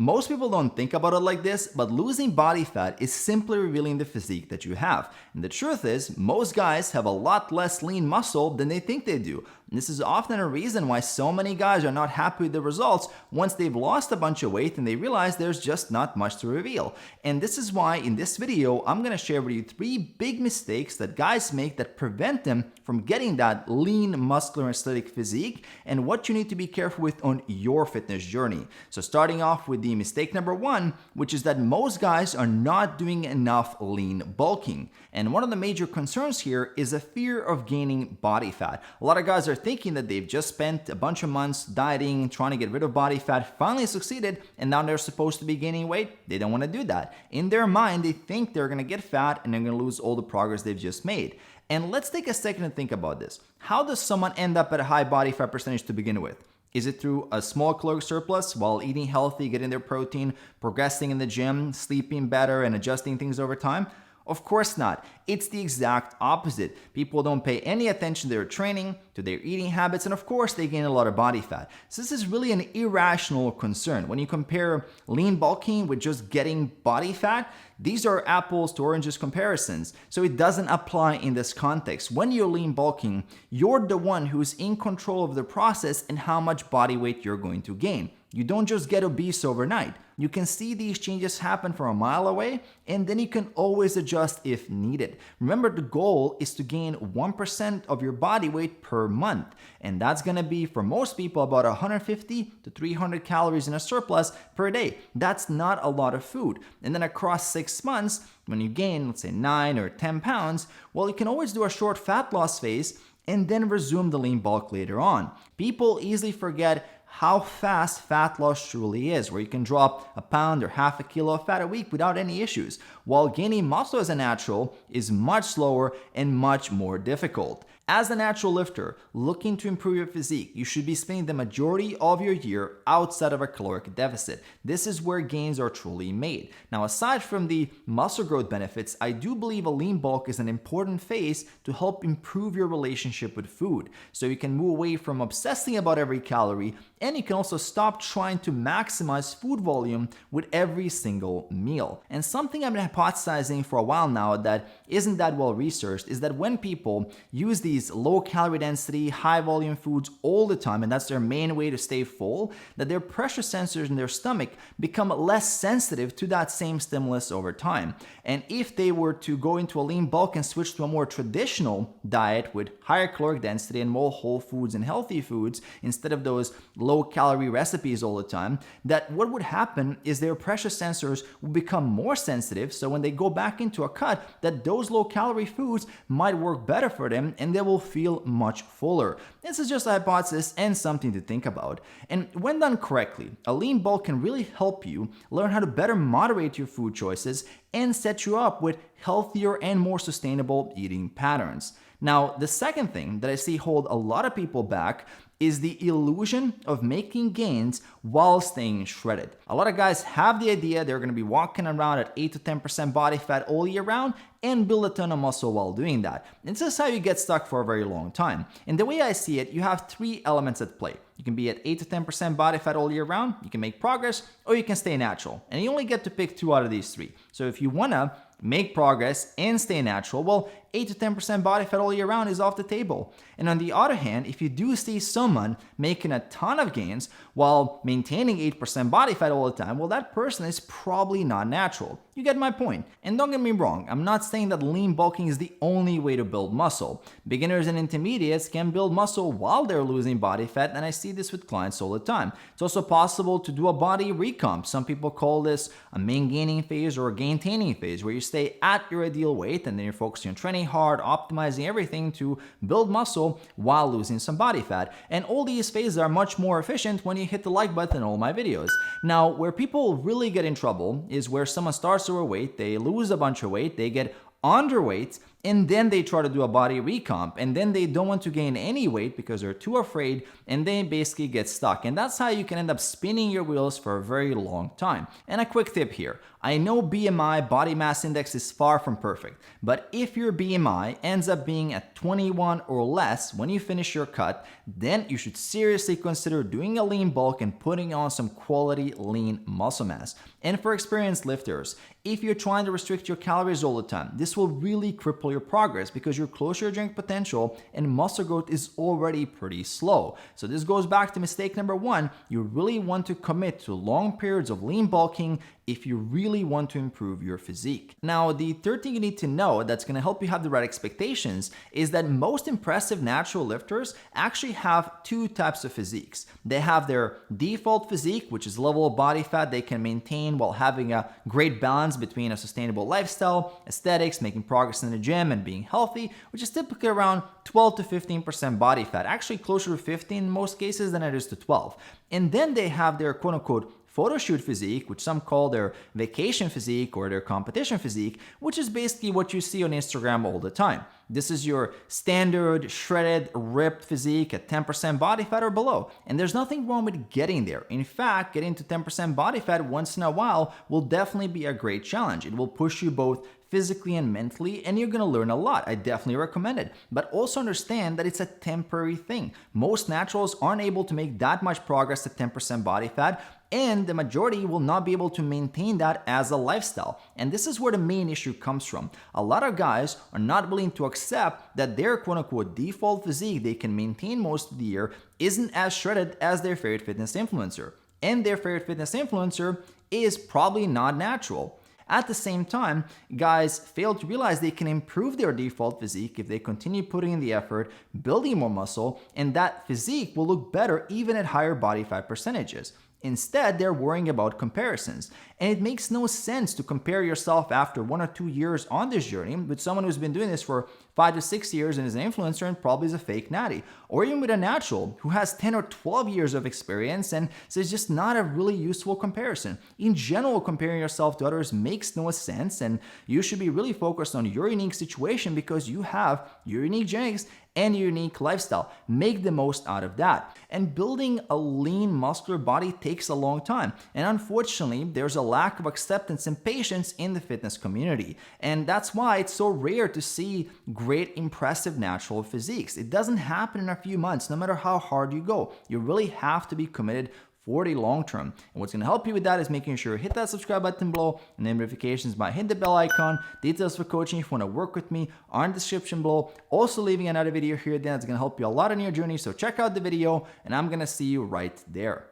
Most people don't think about it like this, but losing body fat is simply revealing the physique that you have. And the truth is, most guys have a lot less lean muscle than they think they do. And this is often a reason why so many guys are not happy with the results once they've lost a bunch of weight and they realize there's just not much to reveal. And this is why in this video, I'm going to share with you 3 big mistakes that guys make that prevent them from getting that lean, muscular, aesthetic physique and what you need to be careful with on your fitness journey. So starting off with the mistake number 1, which is that most guys are not doing enough lean bulking. And one of the major concerns here is a fear of gaining body fat. A lot of guys are thinking that they've just spent a bunch of months dieting, trying to get rid of body fat, finally succeeded, and now they're supposed to be gaining weight. They don't want to do that. In their mind, they think they're going to get fat and they're going to lose all the progress they've just made. And let's take a second to think about this. How does someone end up at a high body fat percentage to begin with? Is it through a small caloric surplus while eating healthy, getting their protein, progressing in the gym, sleeping better, and adjusting things over time? Of course not. It's the exact opposite. People don't pay any attention to their training, to their eating habits, and of course they gain a lot of body fat. So this is really an irrational concern. When you compare lean bulking with just getting body fat, these are apples to oranges comparisons. So it doesn't apply in this context. When you're lean bulking, you're the one who's in control of the process and how much body weight you're going to gain. You don't just get obese overnight. You can see these changes happen from a mile away, and then you can always adjust if needed. Remember, the goal is to gain 1% of your body weight per month, and that's gonna be, for most people, about 150 to 300 calories in a surplus per day. That's not a lot of food. And then across 6 months, when you gain, let's say 9 or 10 pounds, well, you can always do a short fat loss phase and then resume the lean bulk later on. People easily forget how fast fat loss truly is, where you can drop a pound or half a kilo of fat a week without any issues, while gaining muscle as a natural is much slower and much more difficult. As a natural lifter looking to improve your physique, you should be spending the majority of your year outside of a caloric deficit. This is where gains are truly made. Now, aside from the muscle growth benefits, I do believe a lean bulk is an important phase to help improve your relationship with food. So you can move away from obsessing about every calorie, and you can also stop trying to maximize food volume with every single meal. And something I've been hypothesizing for a while now that isn't that well researched is that when people use these low calorie density, high volume foods all the time, and that's their main way to stay full, that their pressure sensors in their stomach become less sensitive to that same stimulus over time. And if they were to go into a lean bulk and switch to a more traditional diet with higher caloric density and more whole foods and healthy foods instead of those low calorie recipes all the time, that what would happen is their pressure sensors will become more sensitive. So when they go back into a cut, that those low calorie foods might work better for them and they will feel much fuller. This is just a hypothesis and something to think about. And when done correctly, a lean bulk can really help you learn how to better moderate your food choices and set you up with healthier and more sustainable eating patterns. Now, the second thing that I see hold a lot of people back is the illusion of making gains while staying shredded. A lot of guys have the idea they're gonna be walking around at 8 to 10% body fat all year round and build a ton of muscle while doing that. And this is how you get stuck for a very long time. And the way I see it, you have 3 elements at play. You can be at 8 to 10% body fat all year round, you can make progress, or you can stay natural. And you only get to pick 2 out of these 3. So if you wanna make progress and stay natural, well, 8 to 10% body fat all year round is off the table. And on the other hand, if you do see someone making a ton of gains while maintaining 8% body fat all the time, well, that person is probably not natural. You get my point. And don't get me wrong, I'm not saying that lean bulking is the only way to build muscle. Beginners and intermediates can build muscle while they're losing body fat, and I see this with clients all the time. It's also possible to do a body recomp. Some people call this a main gaining phase or a gaintaining phase, where you stay at your ideal weight and then you're focusing on training hard, optimizing everything to build muscle while losing some body fat. And all these phases are much more efficient when you hit the like button in all my videos. Now, where people really get in trouble is where someone starts overweight, they lose a bunch of weight, they get underweight, and then they try to do a body recomp, and then they don't want to gain any weight because they're too afraid, and they basically get stuck. And that's how you can end up spinning your wheels for a very long time. And a quick tip here. I know BMI, body mass index, is far from perfect, but if your BMI ends up being at 21 or less when you finish your cut, then you should seriously consider doing a lean bulk and putting on some quality lean muscle mass. And for experienced lifters, if you're trying to restrict your calories all the time, this will really cripple your progress because you're close to your strength potential and muscle growth is already pretty slow. So this goes back to mistake number one. You really want to commit to long periods of lean bulking if you really want to improve your physique. Now, the third thing you need to know that's going to help you have the right expectations is that most impressive natural lifters actually have two types of physiques. They have their default physique, which is level of body fat they can maintain while having a great balance between a sustainable lifestyle, aesthetics, making progress in the gym, and being healthy, which is typically around 12 to 15% body fat, actually closer to 15 in most cases than it is to 12. And then they have their quote-unquote photo shoot physique, which some call their vacation physique or their competition physique, which is basically what you see on Instagram all the time. This is your standard, shredded, ripped physique at 10% body fat or below. And there's nothing wrong with getting there. In fact, getting to 10% body fat once in a while will definitely be a great challenge. It will push you both physically and mentally, and you're gonna learn a lot. I definitely recommend it. But also understand that it's a temporary thing. Most naturals aren't able to make that much progress at 10% body fat, and the majority will not be able to maintain that as a lifestyle. And this is where the main issue comes from. A lot of guys are not willing to accept that their quote-unquote default physique they can maintain most of the year isn't as shredded as their favorite fitness influencer. And their favorite fitness influencer is probably not natural. At the same time, guys fail to realize they can improve their default physique if they continue putting in the effort, building more muscle, and that physique will look better even at higher body fat percentages. Instead, they're worrying about comparisons. And it makes no sense to compare yourself after 1 or 2 years on this journey with someone who's been doing this for 5 to 6 years and is an influencer and probably is a fake natty. Or even with a natural who has 10 or 12 years of experience, and so it's just not a really useful comparison. In general, comparing yourself to others makes no sense, and you should be really focused on your unique situation because you have your unique genetics and your unique lifestyle. Make the most out of that. And building a lean muscular body takes a long time. And unfortunately, there's a lack of acceptance and patience in the fitness community. And that's why it's so rare to see great, impressive natural physiques. It doesn't happen in a few months, no matter how hard you go. You really have to be committed for the long term. And what's going to help you with that is making sure you hit that subscribe button below and then notifications by hit the bell icon. Details for coaching if you want to work with me are in the description below. Also leaving another video here that's going to help you a lot on your journey. So check out the video and I'm going to see you right there.